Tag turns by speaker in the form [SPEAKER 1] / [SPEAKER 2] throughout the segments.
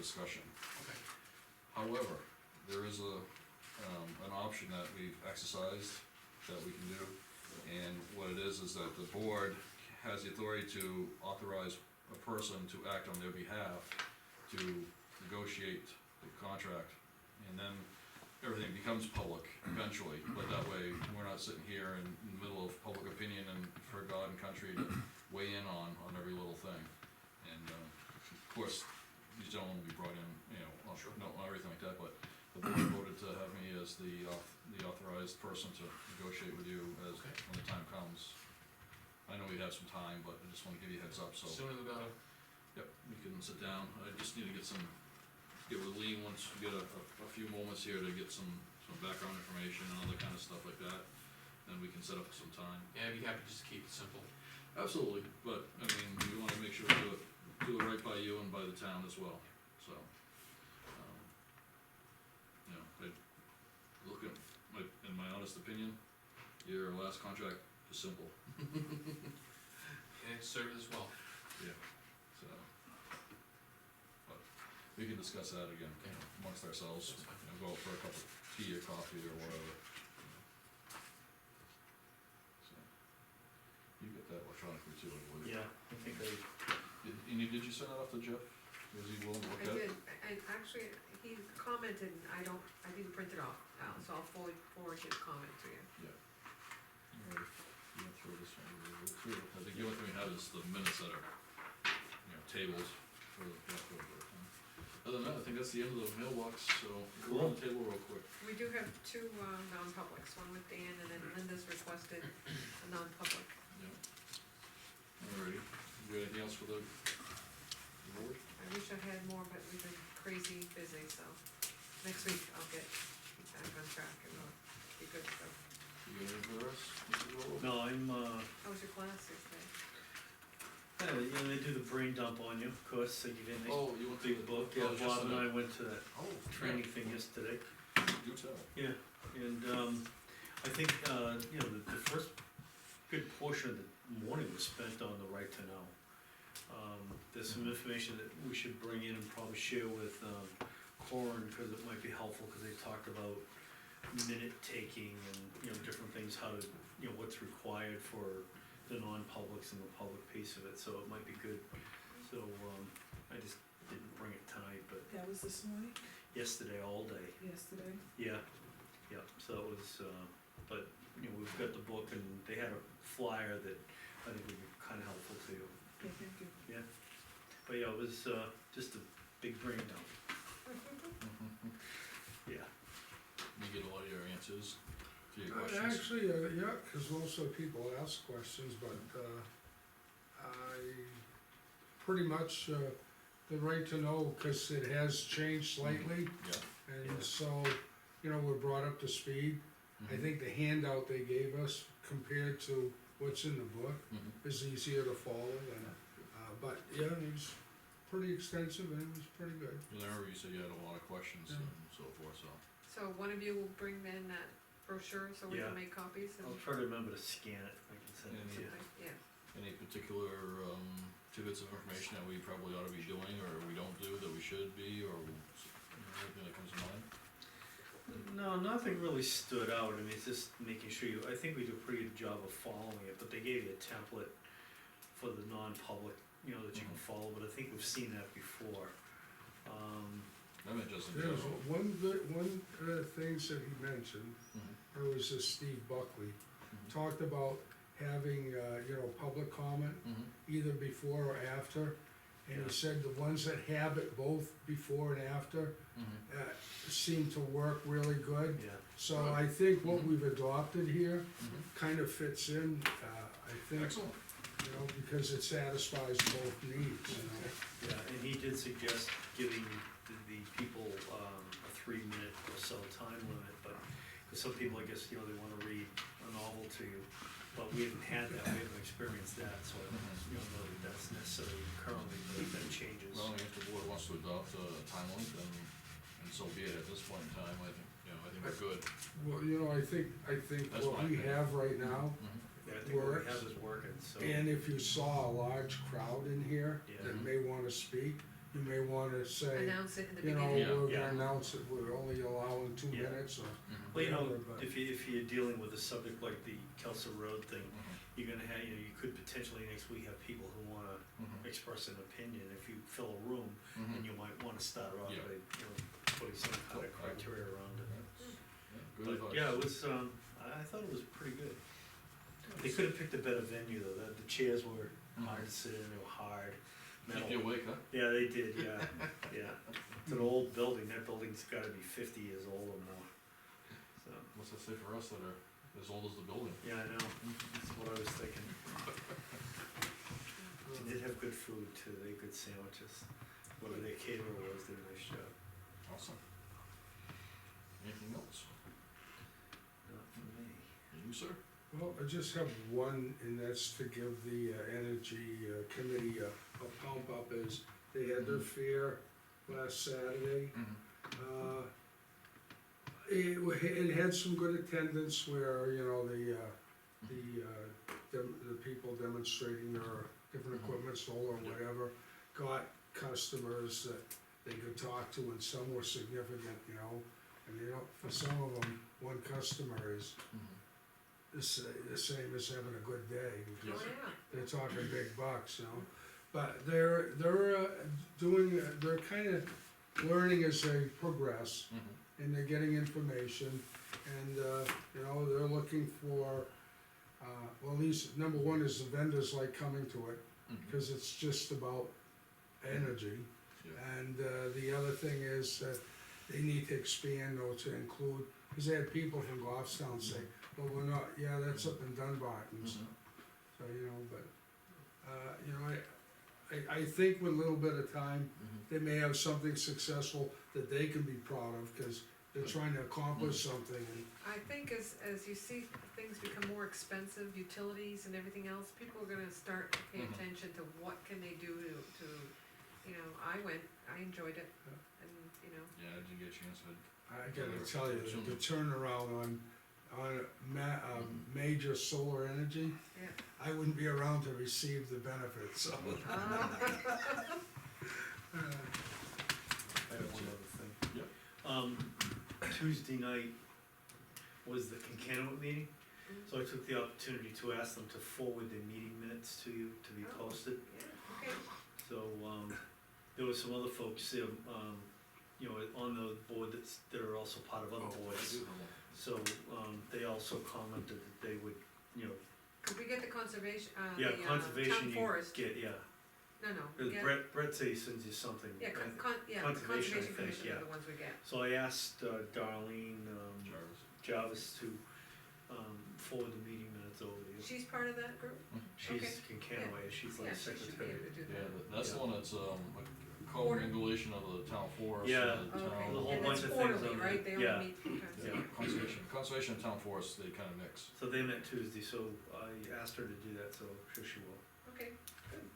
[SPEAKER 1] discussion.
[SPEAKER 2] Okay.
[SPEAKER 1] However, there is an option that we've exercised that we can do, and what it is that the board has the authority to authorize a person to act on their behalf to negotiate the contract, and then everything becomes public eventually, but that way, we're not sitting here in the middle of public opinion and for God and country to weigh in on every little thing. And, of course, these gentlemen will be brought in, you know, not everything like that, but the board voted to have me as the authorized person to negotiate with you as,
[SPEAKER 2] Okay.
[SPEAKER 1] when the time comes. I know we have some time, but I just wanna give you a heads up, so.
[SPEAKER 2] Sooner the better.
[SPEAKER 1] Yep, we can sit down, I just need to get with Lean once we get a few moments here to get some background information and other kind of stuff like that, then we can set up some time.
[SPEAKER 2] Yeah, I'd be happy just to keep it simple.
[SPEAKER 1] Absolutely, but, I mean, we wanna make sure we do it right by you and by the town as well, so. You know, in my honest opinion, your last contract is simple.
[SPEAKER 2] And it served as well.
[SPEAKER 1] Yeah, so. But we can discuss that again, you know, amongst ourselves,
[SPEAKER 2] That's fine.
[SPEAKER 1] you know, go out for a cup of tea or coffee or whatever. So, you get that electronically too, I believe.
[SPEAKER 3] Yeah, I think
[SPEAKER 1] Did you send that off to Jeff? Was he willing to look
[SPEAKER 4] I
[SPEAKER 1] at it?
[SPEAKER 4] did, actually, he commented, and I didn't print it off, so I'll forward his comment to you.
[SPEAKER 1] Yeah. Alright, you went through this one, I think the only thing we have is the minutes that are, you know, tables for the leftover. Other than that, I think that's the end of the mailbox, so we'll run the table real quick.
[SPEAKER 4] We do have two, non-publics, one with Dan, and then Linda's requested a non-public.
[SPEAKER 1] Yeah. Alrighty, you got anything else for the board?
[SPEAKER 4] I wish I had more, but we've been crazy busy, so next week I'll get back on track and we'll be good to go.
[SPEAKER 1] You got anything for us, Mr. Rolo?
[SPEAKER 3] No, I'm,
[SPEAKER 4] How was your class yesterday?
[SPEAKER 3] you know, they do the brain dump on you, of course, they give you a nice
[SPEAKER 1] Oh, you went to
[SPEAKER 3] big book, yeah,
[SPEAKER 1] oh, just
[SPEAKER 3] Bob and
[SPEAKER 1] today.
[SPEAKER 3] I went to that
[SPEAKER 1] Oh,
[SPEAKER 3] training thing yesterday.
[SPEAKER 1] Do tell.
[SPEAKER 3] Yeah, and, I think, you know, the first good portion of the morning was spent on the right to know. There's some information that we should bring in and probably share with, Corin, cause it might be helpful, cause they talked about minute taking and, you know, different things, how to, you know, what's required for the non-publics and the public piece of it, so it might be good. So, I just didn't bring it tonight, but
[SPEAKER 5] That was this morning,
[SPEAKER 3] yesterday, all day.
[SPEAKER 5] yesterday?
[SPEAKER 3] Yeah, so it was, but, you know, we've got the book and they had a flyer that I think would be kinda helpful to you.
[SPEAKER 5] Yeah, thank you.
[SPEAKER 3] Yeah, but yeah, it was, just a big brain dump, yeah.
[SPEAKER 1] You get a lot of your answers to your questions.
[SPEAKER 6] Actually, yeah, cause most of the people ask questions, but, I pretty much, the right to know, cause it has changed slightly,
[SPEAKER 1] Yeah.
[SPEAKER 6] and so, you know, we're brought up to speed. I think the handout they gave us compared to what's in the book
[SPEAKER 1] Mhm.
[SPEAKER 6] is easier to follow, and, but, yeah, it was pretty extensive and it was pretty good.
[SPEAKER 1] I remember you said you had a lot of questions
[SPEAKER 6] Yeah.
[SPEAKER 1] and so forth, so.
[SPEAKER 4] So one of you will bring in that brochure so we
[SPEAKER 3] Yeah.
[SPEAKER 4] can make copies and
[SPEAKER 3] I'll try to remember to scan it, I can send it to you.
[SPEAKER 4] something, yeah.
[SPEAKER 1] Any particular, tidbits of information that we probably ought to be doing, or we don't do that we should be, or, anything that comes to mind?
[SPEAKER 3] No, nothing really stood out, I mean, it's just making sure I think we do a pretty good job of following it, but they gave you a template for the non-public, you know, that you can follow, but I think we've seen that before.
[SPEAKER 1] I meant just in
[SPEAKER 6] There's
[SPEAKER 1] general.
[SPEAKER 6] one of the things that he mentioned,
[SPEAKER 1] Mhm.
[SPEAKER 6] or was this Steve Buckley,
[SPEAKER 1] Mhm.
[SPEAKER 6] talked about having, you know, public comment
[SPEAKER 1] Mhm.
[SPEAKER 6] either before or after. And
[SPEAKER 3] Yeah.
[SPEAKER 6] he said the ones that have it both before and after,
[SPEAKER 1] Mhm.
[SPEAKER 6] seem to work really good.
[SPEAKER 3] Yeah,
[SPEAKER 6] So I think what
[SPEAKER 1] Mhm.
[SPEAKER 6] we've adopted here
[SPEAKER 1] Mhm.
[SPEAKER 6] kind of fits in, I think,
[SPEAKER 1] Excellent.
[SPEAKER 6] you know, because it satisfies both needs, you know.
[SPEAKER 3] yeah, and he did suggest giving the people, a 3-minute or so time limit, but, cause some people, I guess, you know, they wanna read a novel to you, but we haven't had that, we haven't experienced that, so I don't, you don't know that that's necessary currently, but if that changes.
[SPEAKER 1] Well, if the board wants to adopt a time limit, then, and so be it at this point in time, I think, I think we're good.
[SPEAKER 6] Well, you know, I think
[SPEAKER 1] That's
[SPEAKER 6] what
[SPEAKER 1] my
[SPEAKER 6] we
[SPEAKER 1] opinion.
[SPEAKER 6] have right now,
[SPEAKER 3] Yeah, I think what we
[SPEAKER 6] works.
[SPEAKER 3] have is working, so.
[SPEAKER 6] and if you saw a large crowd in here
[SPEAKER 3] Yeah.
[SPEAKER 6] that may wanna speak, you may wanna say,
[SPEAKER 4] Announce it in the
[SPEAKER 6] you know,
[SPEAKER 4] beginning.
[SPEAKER 1] Yeah.
[SPEAKER 6] we're
[SPEAKER 3] Yeah.
[SPEAKER 6] gonna announce it, we're only allowing 2
[SPEAKER 3] Yeah.
[SPEAKER 6] minutes, or
[SPEAKER 1] Mhm.
[SPEAKER 3] Well, you know,
[SPEAKER 6] whatever, but-
[SPEAKER 3] if you're dealing with a subject like the Kelso Road thing,
[SPEAKER 1] Mhm.
[SPEAKER 3] you're gonna have, you know, you could potentially next week have people who wanna
[SPEAKER 1] Mhm.
[SPEAKER 3] express an opinion. If you fill a room,
[SPEAKER 1] Mhm.
[SPEAKER 3] then you might wanna start off by,
[SPEAKER 1] Yeah.
[SPEAKER 3] you know, putting some kind of criteria around it.
[SPEAKER 1] Yeah, good
[SPEAKER 3] But,
[SPEAKER 1] advice.
[SPEAKER 3] yeah, it was, I thought it was pretty good. They could have picked a better venue though, the chairs were hard to sit in, they were hard,
[SPEAKER 1] Keep you
[SPEAKER 3] metal.
[SPEAKER 1] awake, huh?
[SPEAKER 3] Yeah, they did, yeah, yeah. It's an old building, that building's gotta be 50 years old or more, so,
[SPEAKER 1] What's that say for us that are as old as the building?
[SPEAKER 3] yeah, I know, that's what I was thinking. They did have good food too, they had good sandwiches, whoever their caterer was, did a nice job,
[SPEAKER 1] Awesome. Anything else?
[SPEAKER 3] not for me.
[SPEAKER 1] You, sir?
[SPEAKER 6] Well, I just have one, and that's to give the energy committee a pump up, as they had their fair last Saturday.
[SPEAKER 1] Mm-hmm.
[SPEAKER 6] It had some good attendance where, you know, the people demonstrating their different equipment, solar or
[SPEAKER 1] Yeah.
[SPEAKER 6] whatever, got customers that they could talk to, and some were significant, you know. And you know, for some of them, one customer is
[SPEAKER 1] Mm-hmm.
[SPEAKER 6] the same as having a good day,
[SPEAKER 4] Oh,
[SPEAKER 6] because
[SPEAKER 4] yeah.
[SPEAKER 6] they're talking big bucks, you know. But they're doing, they're kinda learning as they progress,
[SPEAKER 1] Mm-hmm.
[SPEAKER 6] and they're getting information, and, you know, they're looking for, well, at least, number one is the vendors like coming to it,
[SPEAKER 1] Mm-hmm.
[SPEAKER 6] cause it's just about energy.
[SPEAKER 1] Yeah.
[SPEAKER 6] And, the other thing is that they need to expand or to include, cause they had people from Goffstown say, well, we're not, yeah, that's up in Dunbarton, so,
[SPEAKER 1] Mhm.
[SPEAKER 6] you know, but, you know, I think with a little bit of time,
[SPEAKER 1] Mhm.
[SPEAKER 6] they may have something successful that they can be proud of, cause they're trying to accomplish something, and,
[SPEAKER 4] I think as you see things become more expensive, utilities and everything else, people are gonna start to pay
[SPEAKER 1] Mhm.
[SPEAKER 4] attention to what can they do to, you know, I enjoyed it,
[SPEAKER 6] Yeah.
[SPEAKER 4] and, you know,
[SPEAKER 1] Yeah, I didn't get a chance,
[SPEAKER 6] I gotta tell you, the turnaround on major solar energy,
[SPEAKER 4] yeah.
[SPEAKER 6] I wouldn't be around to receive the benefits, so.
[SPEAKER 3] I have one other thing.
[SPEAKER 1] Yep.
[SPEAKER 3] Tuesday night was the Concanaway meeting, so I took the opportunity to ask them to forward their meeting minutes to you to be
[SPEAKER 4] Oh.
[SPEAKER 3] posted.
[SPEAKER 4] Yeah, okay,
[SPEAKER 3] So, there were some other folks there, you know, on the board that are also part of other
[SPEAKER 1] Oh,
[SPEAKER 3] boards. So, they also commented that they would, you know,
[SPEAKER 4] could we get the conservation,
[SPEAKER 3] yeah,
[SPEAKER 4] the,
[SPEAKER 3] conservation
[SPEAKER 4] town
[SPEAKER 3] you
[SPEAKER 4] forest,
[SPEAKER 3] get, yeah.
[SPEAKER 4] no,
[SPEAKER 3] Cause
[SPEAKER 4] get,
[SPEAKER 3] Brett said he sends you something.
[SPEAKER 4] yeah,
[SPEAKER 3] right?
[SPEAKER 4] the
[SPEAKER 3] Conservation, I
[SPEAKER 4] conservation
[SPEAKER 3] think,
[SPEAKER 4] commission
[SPEAKER 3] yeah.
[SPEAKER 4] are the ones we get.
[SPEAKER 3] So I asked Darlene
[SPEAKER 1] Jarvis.
[SPEAKER 3] Jarvis to forward the meeting minutes over to you.
[SPEAKER 4] She's part of that group?
[SPEAKER 3] She's
[SPEAKER 4] okay.
[SPEAKER 3] Concanaway, she's
[SPEAKER 4] Yeah,
[SPEAKER 3] like
[SPEAKER 4] she should be
[SPEAKER 3] secretary.
[SPEAKER 4] able to do
[SPEAKER 1] Yeah,
[SPEAKER 4] that.
[SPEAKER 1] that's the
[SPEAKER 3] Yeah.
[SPEAKER 1] one that's, a commingulation of the town forest.
[SPEAKER 3] Yeah.
[SPEAKER 1] and the
[SPEAKER 4] Okay,
[SPEAKER 1] town-
[SPEAKER 3] The whole
[SPEAKER 4] and
[SPEAKER 3] bunch
[SPEAKER 4] that's
[SPEAKER 3] of things
[SPEAKER 4] quarterly,
[SPEAKER 3] on
[SPEAKER 4] right,
[SPEAKER 3] there.
[SPEAKER 4] they only
[SPEAKER 3] Yeah.
[SPEAKER 4] meet 2 times a
[SPEAKER 3] Yeah.
[SPEAKER 4] year.
[SPEAKER 1] Conservation and town forest, they kinda mix.
[SPEAKER 3] So they met Tuesday, so I asked her to do that, so I'm sure she will.
[SPEAKER 4] Okay, good.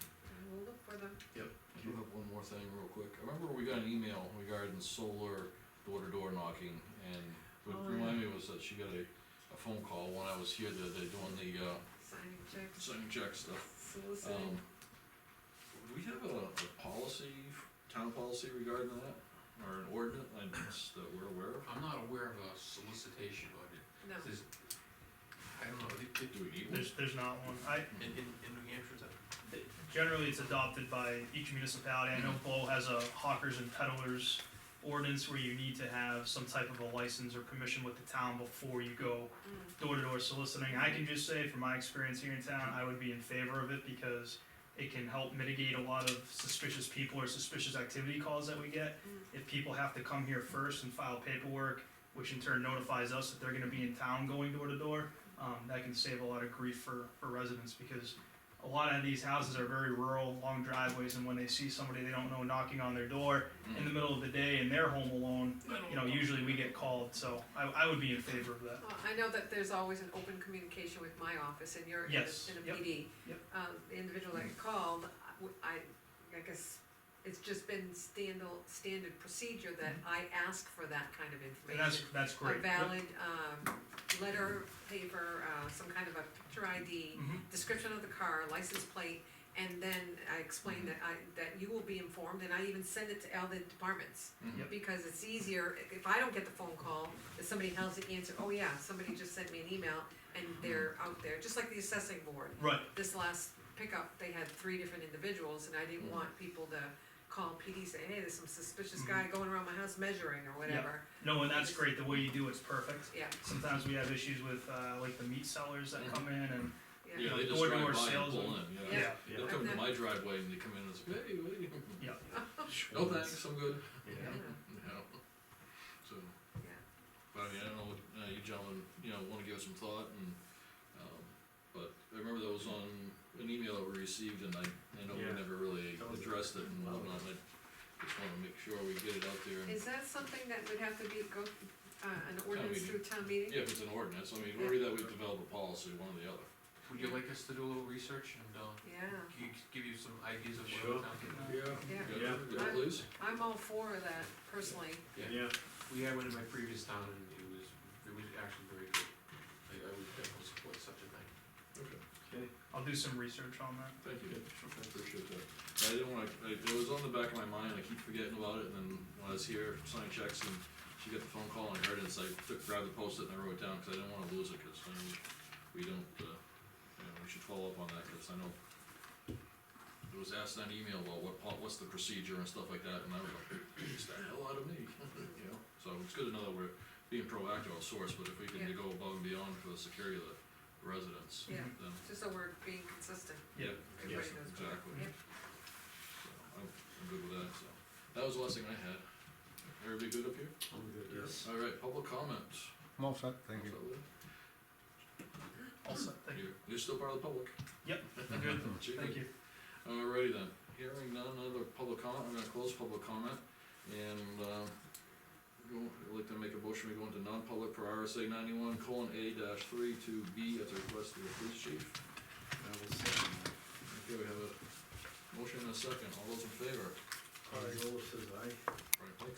[SPEAKER 4] I will look for them.
[SPEAKER 1] I do have one more thing real quick. I remember we got an email regarding solar door-to-door knocking, and what
[SPEAKER 4] Oh,
[SPEAKER 1] reminded me was that she got a phone call when I was here the other day doing the,
[SPEAKER 4] Signing checks,
[SPEAKER 1] signing check stuff.
[SPEAKER 4] soliciting.
[SPEAKER 1] Do we have a policy, town policy regarding that, or an ordinance that we're aware of?
[SPEAKER 2] I'm not aware of a solicitation audit.
[SPEAKER 4] No,
[SPEAKER 2] There's, I don't know,
[SPEAKER 1] Do we need one?
[SPEAKER 5] There's not one.
[SPEAKER 2] in New Hampshire, is that?
[SPEAKER 5] Generally, it's adopted by each municipality. I know Bow has a hawkers and peddlers ordinance where you need to have some type of a license or permission with the town before you go door-to-door soliciting. I can just say, from my experience here in town, I would be in favor of it because it can help mitigate a lot of suspicious people or suspicious activity calls that we get. If people have to come here first and file paperwork, which in turn notifies us that they're gonna be in town going door-to-door, that can save a lot of grief for residents, because a lot of these houses are very rural, long driveways, and when they see somebody they don't know knocking on their door in the middle of the day and they're home alone, you know, usually we get called, so I would be in favor of that.
[SPEAKER 4] Well, I know that there's always an open communication with my office, and you're in
[SPEAKER 5] Yes,
[SPEAKER 4] a
[SPEAKER 5] yep,
[SPEAKER 4] PD.
[SPEAKER 5] yep.
[SPEAKER 4] The individual that called, I guess it's just been standard procedure that I ask for that kind of
[SPEAKER 5] And
[SPEAKER 4] information.
[SPEAKER 5] that's
[SPEAKER 4] A
[SPEAKER 5] great. Yep.
[SPEAKER 4] valid, letter, paper, some kind of a picture ID,
[SPEAKER 5] Mhm.
[SPEAKER 4] description of the car, license plate, And then I explained that you will be informed, and I even send it to all the departments.
[SPEAKER 1] Mhm.
[SPEAKER 4] Because it's easier, if I don't get the phone call, if somebody else answer, oh yeah, somebody just sent me an email, and they're out there, just like the assessing board.
[SPEAKER 5] Right,
[SPEAKER 4] This last pickup, they had 3 different individuals, and I didn't want people to call PD, say, hey, there's some suspicious guy going around my house measuring, or whatever.
[SPEAKER 5] no, and that's great, the way you do it's perfect.
[SPEAKER 4] Yeah,
[SPEAKER 5] Sometimes we have issues with, like the meat sellers that come in and,
[SPEAKER 4] yeah.
[SPEAKER 1] Yeah, they just
[SPEAKER 5] door-to-door
[SPEAKER 1] drive by and
[SPEAKER 5] sales
[SPEAKER 1] pull
[SPEAKER 5] and-
[SPEAKER 1] in,
[SPEAKER 4] Yeah.
[SPEAKER 1] yeah.
[SPEAKER 5] yeah,
[SPEAKER 1] They'll come into my driveway and they come in and say, hey, what are you?
[SPEAKER 5] yeah,
[SPEAKER 1] No thanks, I'm good.
[SPEAKER 3] Yeah.
[SPEAKER 1] Yeah. So,
[SPEAKER 4] Yeah.
[SPEAKER 1] but I mean, I don't know, what, you gentlemen, wanna give it some thought and, but I remember that was on an email that we received and I know we
[SPEAKER 3] Yeah.
[SPEAKER 1] never really
[SPEAKER 3] That was-
[SPEAKER 1] addressed it and whatnot, I just wanna make sure we get it out there. and-
[SPEAKER 4] Is that something that would have to be, an ordinance
[SPEAKER 1] meeting.
[SPEAKER 4] through town meeting?
[SPEAKER 1] Yeah, if it's an ordinance, I mean, worry that we develop a policy, one or the other.
[SPEAKER 2] Would you like us to do a little research and,
[SPEAKER 4] Yeah,
[SPEAKER 2] give you some ideas of
[SPEAKER 3] Sure.
[SPEAKER 2] what the town can do?
[SPEAKER 6] Yeah,
[SPEAKER 4] yeah,
[SPEAKER 1] Yeah, please?
[SPEAKER 4] I'm all for that personally.
[SPEAKER 3] Yeah,
[SPEAKER 2] We had one in my previous town and it was actually very good. I would definitely support such a thing.
[SPEAKER 1] Okay.
[SPEAKER 3] okay,
[SPEAKER 5] I'll do some research on that.
[SPEAKER 1] Thank you, I appreciate that. I didn't wanna, it was on the back of my mind, I keep forgetting about it, and then when I was here signing checks and she got the phone call and I heard it, so I grabbed the post-it and I wrote it down, cause I didn't wanna lose it, cause I know we don't, we should follow up on that, cause I know it was asked in that email about what's the procedure and stuff like that, and I was like, it's the hell out of me, so it's good to know that we're being proactive on source, but if we can
[SPEAKER 4] Yeah.
[SPEAKER 1] go above and beyond for the security of the residents,
[SPEAKER 4] Yeah.
[SPEAKER 1] then.
[SPEAKER 4] Just so we're being consistent.
[SPEAKER 5] Yeah.
[SPEAKER 4] Everybody
[SPEAKER 1] Yes,
[SPEAKER 4] knows.
[SPEAKER 1] exactly.
[SPEAKER 4] Yep.
[SPEAKER 1] So, I'm good with that, so, that was the last thing I had. Everybody good up here?
[SPEAKER 3] I'm good, yes.
[SPEAKER 1] Alright, public comment.
[SPEAKER 7] I'm all set, thank you.
[SPEAKER 5] All set, thank you.
[SPEAKER 1] You're still part of the public?
[SPEAKER 5] Yep, I'm good,
[SPEAKER 1] Gee,
[SPEAKER 5] thank you.
[SPEAKER 1] Alrighty then, hearing none other public comment, I'm gonna close public comment, and, I'd like to make a motion, we go into non-public for RSA 91:A-3 to B at the request of the police chief.
[SPEAKER 3] I will second that.
[SPEAKER 1] Okay, we have a motion and a second, all those in favor?
[SPEAKER 3] Carl says aye.
[SPEAKER 1] Right, Mike says